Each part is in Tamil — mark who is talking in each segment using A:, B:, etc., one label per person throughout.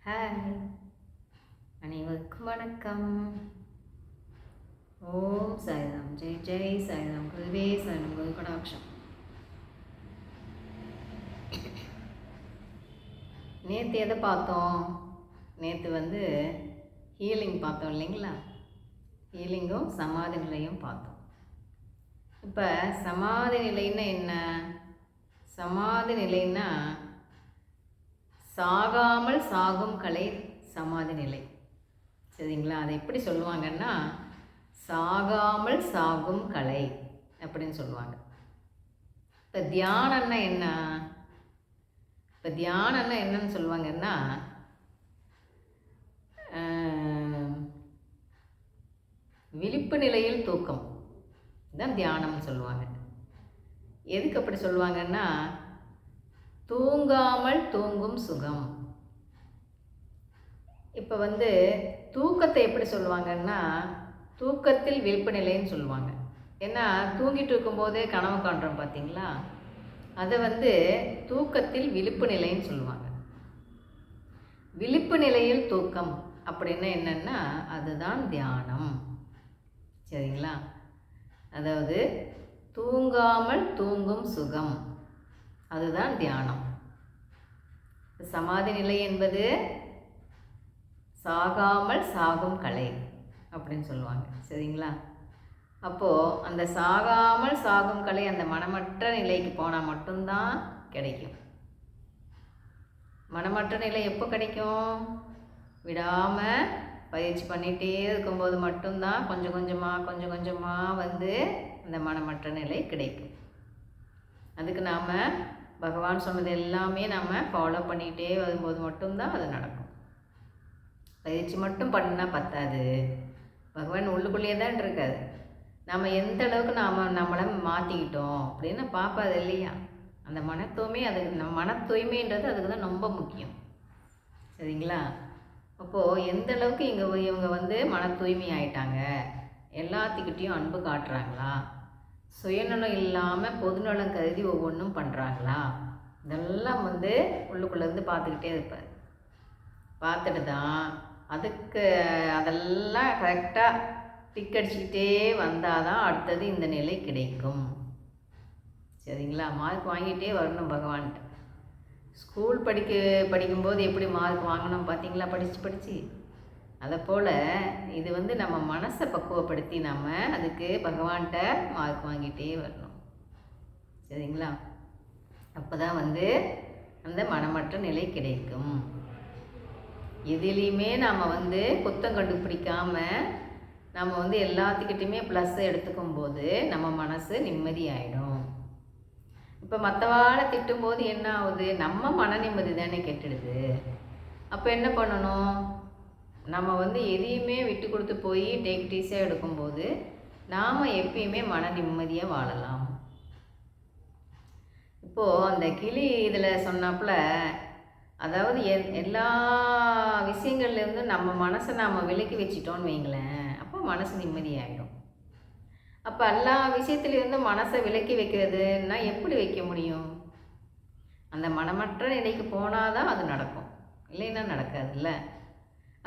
A: ஹாய், அனைவருக்கும் வணக்கம். ஓம் சாய்ராம், ஜெய் ஜெய் சாய்ராம், குருவே சரணம், குரு கடாட்சம். நேற்று எதை பார்த்தோம்? நேற்று ஹீலிங் பார்த்தோம் இல்லைங்களா? ஹீலிங்கும் சமாதி நிலையும் பார்த்தோம். இப்போ சமாதி நிலைன்னா என்ன? சமாதி நிலைன்னா சாகாமல் சாகும் கலை சமாதி நிலை. சரிங்களா? அதை எப்படி சொல்லுவாங்கன்னா சாகாமல் சாகும் கலை அப்படின்னு சொல்லுவாங்க. இப்போ தியானம்னா என்ன? இப்போ தியானம்னா என்னன்னு சொல்லுவாங்கன்னா விழிப்பு நிலையில் தூக்கம் தான் தியானம்னு சொல்லுவாங்க. எதுக்கு அப்படி சொல்லுவாங்கன்னா தூங்காமல் தூங்கும் சுகம். இப்போ தூக்கத்தை எப்படி சொல்லுவாங்கன்னா தூக்கத்தில் விழிப்பு நிலைன்னு சொல்லுவாங்க. ஏன்னா தூங்கிட்டு இருக்கும்போதே கனவு காண்றோம் பார்த்தீங்களா? அதை தூக்கத்தில் விழிப்பு நிலைன்னு சொல்லுவாங்க. விழிப்பு நிலையில் தூக்கம் அப்படின்னா என்னென்னா அதுதான் தியானம். சரிங்களா? அதாவது தூங்காமல் தூங்கும் சுகம், அதுதான் தியானம். சமாதி நிலை என்பது சாகாமல் சாகும் கலை அப்படின்னு சொல்லுவாங்க. சரிங்களா? அப்போது அந்த சாகாமல் சாகும் கலை அந்த மனமற்ற நிலைக்கு போனால் மட்டும்தான் கிடைக்கும். மனமற்ற நிலை எப்போ கிடைக்கும்? விடாமல் பயிற்சி பண்ணிகிட்டே இருக்கும்போது மட்டும்தான் கொஞ்சம் கொஞ்சமாக அந்த மனமற்ற நிலை கிடைக்கும். அதுக்கு நாம் பகவான் சொன்னது எல்லாமே நம்ம ஃபாலோ பண்ணிகிட்டே வரும்போது மட்டும்தான் அது நடக்கும். பயிற்சி மட்டும் பண்ணால் பத்தாது. பகவான் உள்ளுக்குள்ளேயே தான் இருக்காது. நம்ம எந்த அளவுக்கு நாம் நம்மளை மாற்றிக்கிட்டோம் அப்படின்னு பார்ப்பாது இல்லையா? அந்த மன தூய்மை, அதுக்கு நம்ம மன தூய்மைன்றது அதுக்கு தான் ரொம்ப முக்கியம். சரிங்களா? அப்போது எந்த அளவுக்கு இவங்க மன தூய்மை ஆயிட்டாங்க, எல்லாத்துக்கிட்டேயும் அன்பு காட்டுறாங்களா, சுயநலம் இல்லாமல் பொதுநலம் கருதி ஒவ்வொன்றும் பண்ணுறாங்களா, இதெல்லாம் உள்ளுக்குள்ளேருந்து பார்த்துக்கிட்டே இருப்பார். பார்த்துட்டு தான் அதெல்லாம் கரெக்டாக டிக் அடிச்சுக்கிட்டே வந்தால் தான் அடுத்தது இந்த நிலை கிடைக்கும். சரிங்களா? மார்க் வாங்கிட்டே வரணும் பகவான்கிட்ட. ஸ்கூல் படிக்கும்போது எப்படி மார்க் வாங்கணும் பார்த்தீங்களா? படித்து அதை போல் இது நம்ம மனசை பக்குவப்படுத்தி நம்ம அதுக்கு பகவான்கிட்ட மார்க் வாங்கிட்டே வரணும். சரிங்களா? அப்போ தான் அந்த மனமற்ற நிலை கிடைக்கும். எதுலேயுமே நாம் குத்தம் கண்டுபிடிக்காமல் நம்ம எல்லாத்துக்கிட்டையுமே ப்ளஸ் எடுத்துக்கும் போது நம்ம மனசு நிம்மதியாயிடும். இப்போ மற்றவாளை திட்டும்போது என்ன ஆகுது? நம்ம மன நிம்மதி தானே கெட்டுடுது. அப்போ என்ன பண்ணணும்? நம்ம எதையுமே விட்டு கொடுத்து போய் டேக் டீஸாக எடுக்கும்போது நாம் எப்பயுமே மன நிம்மதியாக வாழலாம். இப்போது அந்த கிளி இதில் சொன்னாப்புல, அதாவது எல்லா விஷயங்கள்லேருந்து நம்ம மனசை நாம் விலக்கி வச்சிட்டோன்னு வைங்களேன், அப்போ மனசு நிம்மதியாகிடும். அப்போ எல்லா விஷயத்துலேருந்து மனசை விலக்கி வைக்கிறதுன்னா எப்படி வைக்க முடியும்? அந்த மனமற்ற நிலைக்கு போனால் தான் அது நடக்கும், இல்லைன்னா நடக்காதுல்ல.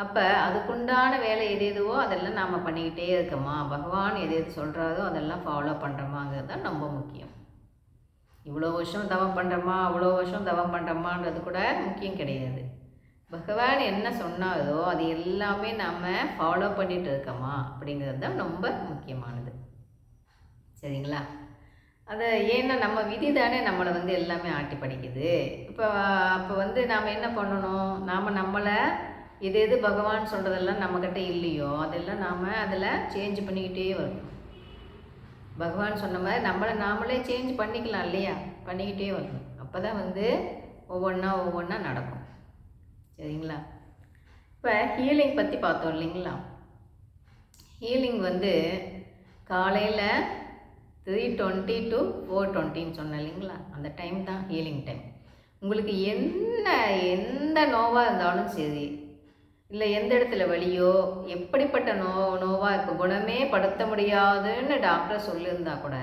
A: அப்போ அதுக்குண்டான வேலை எதுவோ அதெல்லாம் நாம் பண்ணிக்கிட்டே இருக்கோமா, பகவான் எது சொல்கிறாரோ அதெல்லாம் ஃபாலோ பண்ணுறோமாங்கிறது தான் ரொம்ப முக்கியம். இவ்வளோ வருஷம் தவம் பண்ணுறோமா, அவ்வளோ வருஷம் தவம் பண்ணுறோமான்றது கூட முக்கியம் கிடையாது. பகவான் என்ன சொன்னாரோ அது எல்லாமே நாம் ஃபாலோ பண்ணிகிட்டு இருக்கோமா அப்படிங்கிறது தான் ரொம்ப முக்கியமானது. சரிங்களா? அதை ஏன்னா நம்ம விதி தானே நம்மளை எல்லாமே ஆட்டி படிக்குது. அப்போ நாம் என்ன பண்ணணும்? நாம் நம்மளை எது பகவான் சொல்கிறதெல்லாம் நம்மக்கிட்ட இல்லையோ அதெல்லாம் நாம் அதில் சேஞ்ச் பண்ணிக்கிட்டே வரணும். பகவான் சொன்ன மாதிரி நம்மளை நாமளே சேஞ்ச் பண்ணிக்கலாம் இல்லையா? பண்ணிக்கிட்டே வரணும். அப்போ தான் ஒவ்வொன்றா நடக்கும். சரிங்களா? இப்போ ஹீலிங் பற்றி பார்த்தோம் இல்லைங்களா? ஹீலிங் காலையில் 3:20 to 4:20 சொன்னேன் இல்லைங்களா? அந்த டைம் தான் ஹீலிங் டைம். உங்களுக்கு எந்த நோவாக இருந்தாலும் சரி, இல்லை எந்த இடத்துல வலியோ, எப்படிப்பட்ட நோவாக இப்போ குணமே படுத்த முடியாதுன்னு டாக்டர் சொல்லியிருந்தா கூட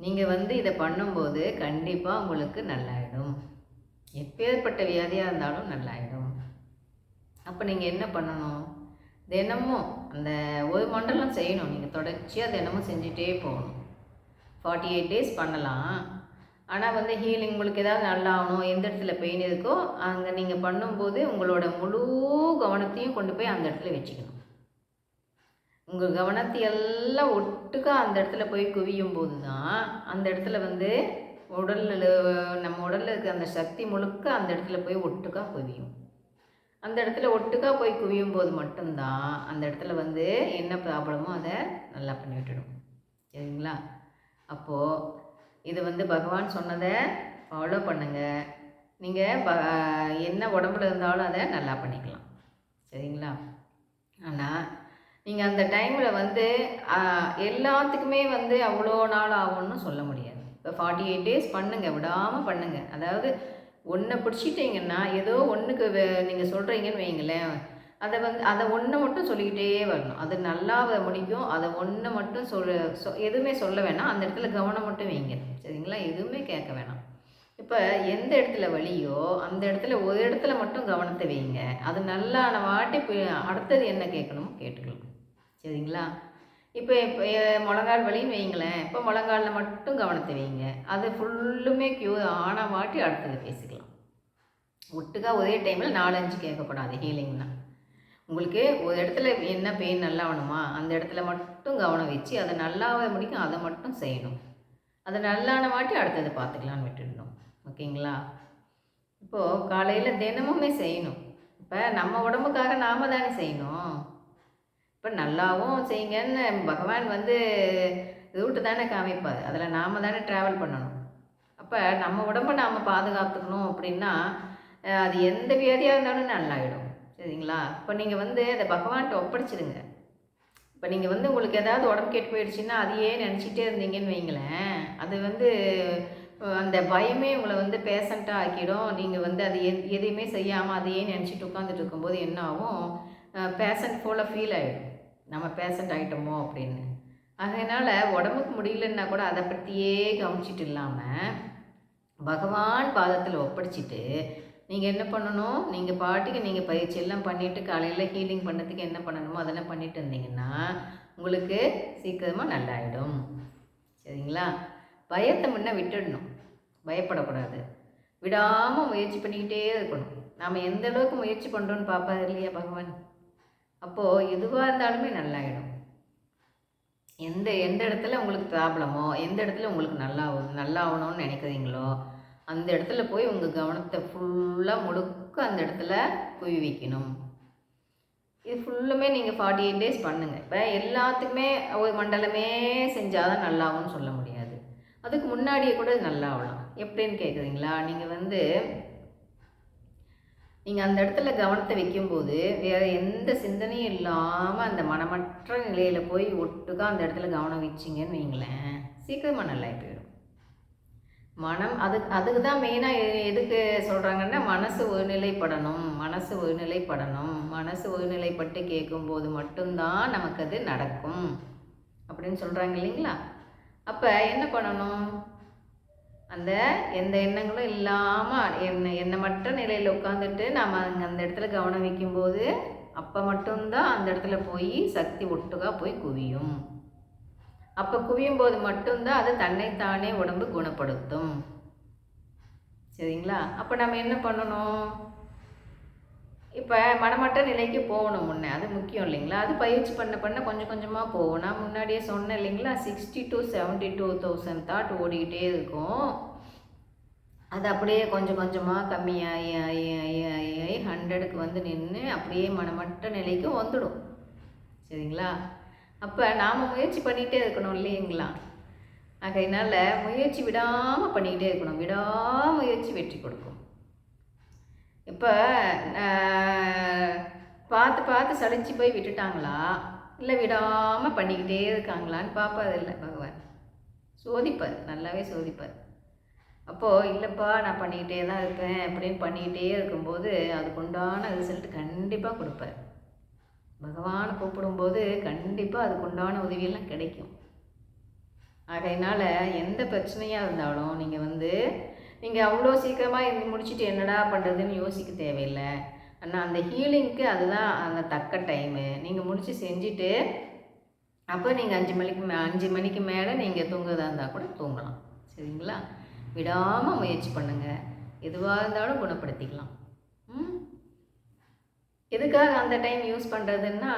A: நீங்கள் இதை பண்ணும்போது கண்டிப்பாக உங்களுக்கு நல்லாயிடும். எப்பேற்பட்ட வியாதியாக இருந்தாலும் நல்லாயிடும். அப்போ நீங்கள் என்ன பண்ணணும், தினமும் அந்த ஒரு மண்டலம் செய்யணும். நீங்கள் தொடர்ச்சியாக தினமும் செஞ்சுட்டே போகணும். 48 டேஸ் பண்ணலாம். ஆனால் வந்து ஹீலிங் உங்களுக்கு ஏதாவது நல்லா ஆகணும், எந்த இடத்துல பெயின் இருக்கோ அங்கே நீங்கள் பண்ணும்போது உங்களோட முழு கவனத்தையும் கொண்டு போய் அந்த இடத்துல வச்சுக்கணும். உங்கள் கவனத்தை எல்லாம் ஒட்டுக்கா அந்த இடத்துல போய் குவியும் போது தான் அந்த இடத்துல வந்து நம்ம உடலில் இருக்க அந்த சக்தி முழுக்க அந்த இடத்துல போய் ஒட்டுக்கா குவியும். அந்த இடத்துல ஒட்டுக்கா போய் குவியும் போது மட்டும்தான் அந்த இடத்துல வந்து என்ன ப்ராப்ளமோ அதை நல்லா பண்ணி விட்டுடும். சரிங்களா? அப்போது இது வந்து பகவான் சொன்னதை ஃபாலோ பண்ணுங்கள். நீங்கள் என்ன உடம்புல இருந்தாலும் அதை நல்லா பண்ணிக்கலாம். சரிங்களா? ஆனால் நீங்கள் அந்த டைமில் வந்து எல்லாத்துக்குமே வந்து அவ்வளோ நாள் ஆகும்னு சொல்ல முடியாது. இப்போ 48 டேஸ் பண்ணுங்கள், விடாமல் பண்ணுங்கள். அதாவது ஒன்றை பிடிச்சிட்டிங்கன்னா ஏதோ ஒன்றுக்கு நீங்கள் சொல்கிறீங்கன்னு வைங்களேன், அதை ஒன்றை மட்டும் சொல்லிக்கிட்டே வரணும். அது நல்லா முடிக்கும். அதை ஒன்றை மட்டும் எதுவுமே சொல்ல வேணாம். அந்த இடத்துல கவனம் மட்டும் வைங்க. சரிங்களா? எதுவுமே கேட்க வேணாம். இப்போ எந்த இடத்துல வலியோ அந்த இடத்துல ஒரு இடத்துல மட்டும் கவனத்தை வைங்க. அது நல்லான வாட்டி அடுத்தது என்ன கேட்கணுமோ கேட்டுக்கலாம். சரிங்களா? இப்போ முழங்கால் வலின்னு வைங்களேன், இப்போ முழங்காலில் மட்டும் கவனத்தை வைங்க. அது ஃபுல்லுமே ஆன வாட்டி அடுத்தது பேசிக்கலாம். ஒட்டுக்கா ஒரே டைமில் 4-5 கேட்கக்கூடாது. ஹீலிங்னா உங்களுக்கு ஒரு இடத்துல என்ன பெயின் நல்லா ஆகணுமா அந்த இடத்துல மட்டும் கவனம் வச்சு அதை நல்லாவே முடிக்கும், அதை மட்டும் செய்யணும். அதை நல்லான வாட்டி அடுத்தது பார்த்துக்கலான்னு விட்டுடணும். ஓகேங்களா? இப்போது காலையில் தினமுமே செய்யணும். இப்போ நம்ம உடம்புக்காக நாம் தானே செய்யணும். இப்போ நல்லாவும் செய்யுங்கன்னு பகவான் வந்து ரூட்டு தானே காமிப்பார். அதில் நாம் தானே ட்ராவல் பண்ணணும். அப்போ நம்ம உடம்பை நாம் பாதுகாத்துக்கணும் அப்படின்னா அது எந்த வியாதியாக இருந்தாலும் நல்லாயிடும். சரிங்களா? இப்போ நீங்கள் வந்து அதை பகவான்கிட்ட ஒப்படைச்சிடுங்க. இப்போ நீங்கள் வந்து உங்களுக்கு ஏதாவது உடம்பு கெட்டு போயிடுச்சுன்னா அதையே நினச்சிட்டே இருந்தீங்கன்னு வைங்களேன், அது வந்து அந்த பயமே உங்களை வந்து பேஷண்ட்டாக ஆக்கிடும். நீங்கள் வந்து அது எதையுமே செய்யாமல் அதையே நினச்சிட்டு உட்காந்துட்டு இருக்கும்போது என்ன ஆகும், பேஷண்ட் போல் ஃபீல் ஆகிடும், நம்ம பேஷண்ட் ஆகிட்டோமோ அப்படின்னு. அதனால் உடம்புக்கு முடியலன்னா கூட அதை பற்றியே கவனிச்சிட்டு இல்லாமல் பகவான் பாதத்தில் ஒப்படைச்சிட்டு நீங்கள் என்ன பண்ணணும், நீங்கள் பாட்டுக்கு நீங்கள் பயிற்சி எல்லாம் பண்ணிவிட்டு காலையில் ஹீலிங் பண்ணுறதுக்கு என்ன பண்ணணுமோ அதெல்லாம் பண்ணிட்டு இருந்தீங்கன்னா உங்களுக்கு சீக்கிரமாக நல்லாயிடும். சரிங்களா? பயத்தை முன்ன விட்டுடணும், பயப்படக்கூடாது. விடாமல் முயற்சி பண்ணிக்கிட்டே இருக்கணும். நாம் எந்த அளவுக்கு முயற்சி பண்ணுறோன்னு பார்ப்பாரு இல்லையா பகவான். அப்போது எதுவாக இருந்தாலுமே நல்லாயிடும். எந்த இடத்துல உங்களுக்கு ப்ராப்ளமோ எந்த இடத்துல உங்களுக்கு நல்லாகணும்னு நினைக்கிறீங்களோ அந்த இடத்துல போய் உங்கள் கவனத்தை ஃபுல்லாக முழுக்க அந்த இடத்துல குவி வைக்கணும். இது ஃபுல்லுமே நீங்கள் 48 டேஸ் பண்ணுங்கள். இப்போ எல்லாத்துக்குமே ஒரு மண்டலமே செஞ்சால் தான் நல்லாகும்னு சொல்ல முடியாது. அதுக்கு முன்னாடியே கூட நல்லாகலாம். எப்படின்னு கேட்குறீங்களா? நீங்கள் அந்த இடத்துல கவனத்தை வைக்கும்போது வேறு எந்த சிந்தனையும் இல்லாமல் அந்த மனமற்ற நிலையில் போய் ஒட்டுக்கா அந்த இடத்துல கவனம் வச்சிங்கன்னு வைங்களேன், சீக்கிரமாக நல்லா போயிடும். மனம் அதுக்கு தான் மெயினாக எதுக்கு சொல்கிறாங்கன்னா மனசு ஒருநிலைப்படணும். மனசு ஒருநிலைப்பட்டு கேட்கும்போது மட்டும்தான் நமக்கு அது நடக்கும் அப்படின்னு சொல்கிறாங்க இல்லைங்களா? அப்போ என்ன பண்ணணும், அந்த எந்த எண்ணங்களும் இல்லாமல் எண்ணமற்ற நிலையில் உட்காந்துட்டு நாம் அந்த இடத்துல கவனம் வைக்கும்போது அப்போ மட்டும்தான் அந்த இடத்துல போய் சக்தி ஒட்டுக்கா போய் குவியும். அப்போ குவியும் போது மட்டும்தான் அது தன்னைத்தானே உடம்பு குணப்படுத்தும். சரிங்களா? அப்போ நம்ம என்ன பண்ணணும், இப்போ மனமற்ற நிலைக்கு போகணும். முன்னே அது முக்கியம் இல்லைங்களா? அது பயிற்சி பண்ண கொஞ்சம் கொஞ்சமாக போகும். நான் முன்னாடியே சொன்னேன் இல்லைங்களா, 60 to 72,000 தாட் ஓடிக்கிட்டே இருக்கும். அது அப்படியே கொஞ்சம் கொஞ்சமாக கம்மியாகி 100க்கு வந்து நின்று அப்படியே மனமற்ற நிலைக்கு வந்துடும். சரிங்களா? அப்போ நாம் முயற்சி பண்ணிகிட்டே இருக்கணும் இல்லைங்களா? ஆகையினால முயற்சி விடாமல் பண்ணிக்கிட்டே இருக்கணும். விடாமுயற்சி வெற்றி கொடுக்கும். இப்போ பார்த்து சலிச்சு போய் விட்டுட்டாங்களா இல்லை விடாமல் பண்ணிக்கிட்டே இருக்காங்களான்னு பார்ப்பார் இல்லை பகவான். சோதிப்பார், நல்லாவே சோதிப்பார். அப்போது இல்லைப்பா நான் பண்ணிக்கிட்டே தான் இருப்பேன் அப்படின்னு பண்ணிக்கிட்டே இருக்கும்போது அதுக்குண்டான ரிசல்ட் கண்டிப்பாக கொடுப்பார். பகவான் கூப்பிடும்போது கண்டிப்பாக அதுக்குண்டான உதவியெல்லாம் கிடைக்கும். ஆகையினால் எந்த பிரச்சனையாக இருந்தாலும் நீங்கள் அவ்வளோ சீக்கிரமாக முடிச்சுட்டு என்னடா பண்ணுறதுன்னு யோசிக்க தேவையில்லை. ஆனால் அந்த ஹீலிங்க்கு அதுதான் அந்த தக்க டைமு. நீங்கள் முடிச்சு செஞ்சுட்டு அப்போ நீங்கள் 5 மணிக்கு மேலே நீங்கள் தூங்குறதா இருந்தால் கூட தூங்கலாம். சரிங்களா? விடாமல் முயற்சி பண்ணுங்கள். எதுவாக இருந்தாலும் குணப்படுத்திக்கலாம். எதுக்காக அந்த டைம் யூஸ் பண்ணுறதுன்னா,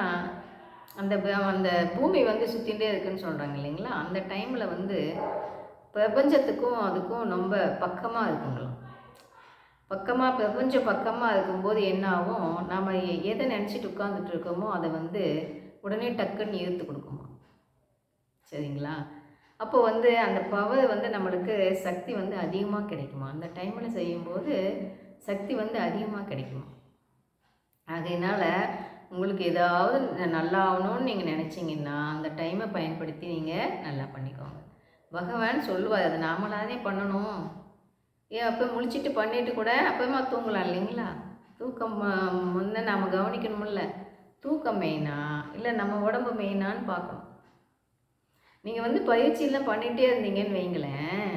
A: அந்த அந்த பூமி வந்து சுற்றிகிட்டே இருக்குதுன்னு சொல்கிறாங்க இல்லைங்களா? அந்த டைமில் வந்து பிரபஞ்சத்துக்கும் அதுக்கும் ரொம்ப பக்கமாக இருக்குங்களாம். பிரபஞ்சம் பக்கமாக இருக்கும்போது என்ன ஆகும், நாம் எதை நினச்சிட்டு உட்காந்துட்டு இருக்கோமோ அதை வந்து உடனே டக்குன்னு ஈர்த்து கொடுக்குமா. சரிங்களா? அப்போ வந்து அந்த பவர் வந்து நம்மளுக்கு சக்தி வந்து அதிகமாக கிடைக்குமா. அந்த டைமில் செய்யும்போது சக்தி வந்து அதிகமாக கிடைக்குமா. ஆகையினால் உங்களுக்கு ஏதாவது நல்லா ஆகணும்னு நீங்கள் நினச்சிங்கன்னா அந்த டைமை பயன்படுத்தி நீங்கள் நல்லா பண்ணிக்கோங்க. பகவான் சொல்லுவார், அதை நாமளாதே பண்ணணும். ஏன் அப்போ முழிச்சிட்டு பண்ணிட்டு கூட அப்போமா தூங்கலாம் இல்லைங்களா? தூக்கம் முன்னே நாம் கவனிக்கணுமில்ல. தூக்கம் மெயினா இல்லை நம்ம உடம்பு மெயினான்னு பார்க்கணும். நீங்கள் வந்து பயிற்சியெல்லாம் பண்ணிகிட்டே இருந்தீங்கன்னு வைங்களேன்,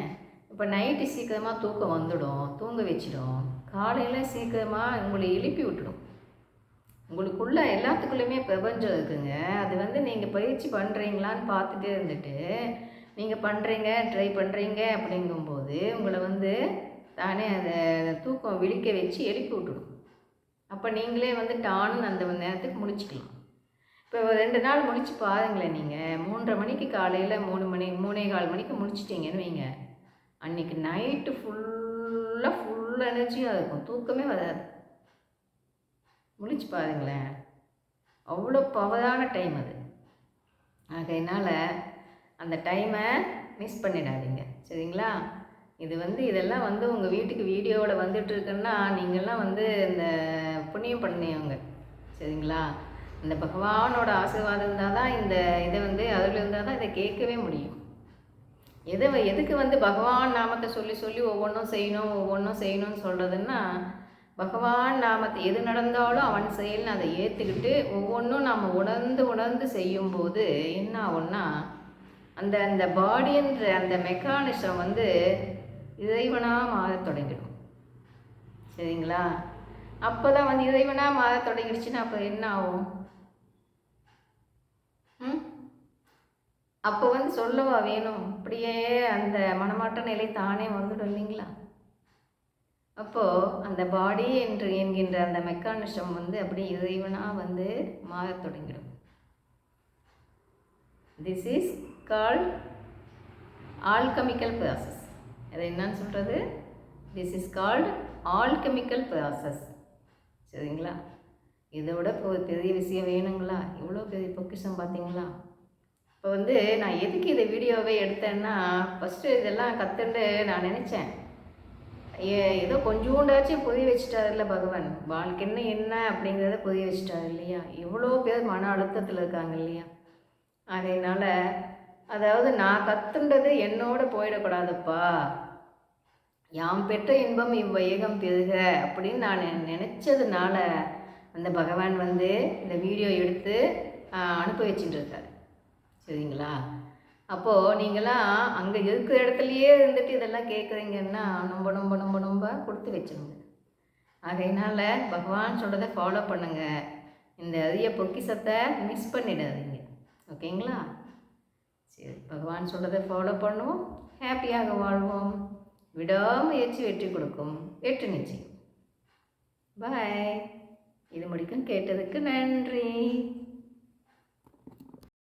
A: இப்போ நைட்டு சீக்கிரமாக தூக்கம் வந்துடும், தூங்க வச்சிடும். காலையில் சீக்கிரமாக உங்களை எழுப்பி விட்டுடும். உங்களுக்குள்ள எல்லாத்துக்குள்ளேயுமே பிரபஞ்சம் இருக்குங்க. அது வந்து நீங்கள் பயிற்சி பண்ணுறீங்களான்னு பார்த்துட்டே இருந்துட்டு நீங்கள் பண்ணுறீங்க, ட்ரை பண்ணுறீங்க அப்படிங்கும்போது உங்களை வந்து தானே அதை தூக்கம் விழிக்க வச்சு எழுப்பி விட்டுடும். அப்போ நீங்களே வந்து டான்னு அந்த நேரத்துக்கு முடிச்சுக்கலாம். இப்போ 2 நாள் முடிச்சு பாருங்களேன். நீங்கள் 3:30 மணிக்கு காலையில் 3:45 மணிக்கு முடிச்சிட்டிங்கன்னு வைங்க, அன்றைக்கி நைட்டு ஃபுல் எனர்ஜியாக இருக்கும், தூக்கமே வராது. முடிச்சு பாருங்களேன், அவ்வளோ பவரான டைம் அது. ஆகையினால் அந்த டைமை மிஸ் பண்ணிடாதீங்க. சரிங்களா? இது வந்து இதெல்லாம் வந்து உங்கள் வீட்டுக்கு வீடியோவில் வந்துட்டுருக்குன்னா நீங்கள்லாம் வந்து இந்த புண்ணியம் பண்ணியவங்க. சரிங்களா? இந்த பகவானோட ஆசீர்வாதம் இருந்தால் தான் இந்த இதை வந்து அதில் இருந்தால் தான் இதை கேட்கவே முடியும். எதுக்கு வந்து பகவான் நாமத்தை சொல்லி சொல்லி ஒவ்வொன்றும் செய்யணும்னு சொல்கிறதுன்னா, பகவான் நாமத்தை எது நடந்தாலும் அவன் செயல்னு அதை ஏற்றுக்கிட்டு ஒவ்வொன்றும் நாம் உணர்ந்து செய்யும்போது என்ன ஆகும்னா, அந்த அந்த பாடின்ற அந்த மெக்கானிசம் வந்து இறைவனாக மாற தொடங்கிடும். சரிங்களா? அப்போ தான் வந்து இறைவனாக மாற தொடங்கிடுச்சுன்னா அப்போ என்ன ஆகும்? அப்போ வந்து சொல்லவா வேணும்? அப்படியே அந்த மனமாற்ற நிலை தானே வந்துடும் இல்லைங்களா? அப்போது அந்த பாடி என்கின்ற அந்த மெக்கானிசம் வந்து அப்படியே இறைவனாக வந்து மாற தொடங்கிடும். This is called alchemical process. அது என்னன்னு சொல்கிறது? This is called alchemical process. சரிங்களா? இதோட பெரிய விஷயம் வேணுங்களா? இவ்வளோ பெரிய பொக்கிஷம் பார்த்தீங்களா? இப்போ வந்து நான் எதுக்கு இதை வீடியோவே எடுத்தேன்னா, ஃபஸ்ட்டு இதெல்லாம் கற்றுண்டு நான் நினச்சேன், ஏதோ கொஞ்சோண்டாச்சும் புரிய வச்சுட்டாருல்ல பகவான். வாழ்க்கைன்னு என்ன அப்படிங்கிறத புரிய வச்சுட்டாரு இல்லையா? இவ்வளோ பேர் மன அழுத்தத்தில் இருக்காங்க இல்லையா? அதனால் அதாவது நான் கற்றுண்டது என்னோட போயிடக்கூடாதுப்பா, யாம் பெற்ற இன்பம் இவ்வையகம் பெறுக அப்படின்னு நான் நினச்சதுனால அந்த பகவான் வந்து இந்த வீடியோ எடுத்து அனுப்ப வச்சுட்டு இருக்காரு. சரிங்களா? அப்போது நீங்களாம் அங்கே இருக்கிற இடத்துலையே இருந்துட்டு இதெல்லாம் கேட்குறீங்கன்னா ரொம்ப கொடுத்து வச்சுருங்க. ஆகையினால் பகவான் சொல்கிறத ஃபாலோ பண்ணுங்கள். இந்த அரிய பொக்கிஷத்தை மிஸ் பண்ணிடாதீங்க. ஓகேங்களா? சரி, பகவான் சொல்கிறத ஃபாலோ பண்ணுவோம், ஹாப்பியாக வாழ்வோம். விடாமுயற்சி வெற்றி கொடுக்கும், வெற்றி நிச்சயம். பாய். இது முடிக்கும் கேட்டதுக்கு நன்றி.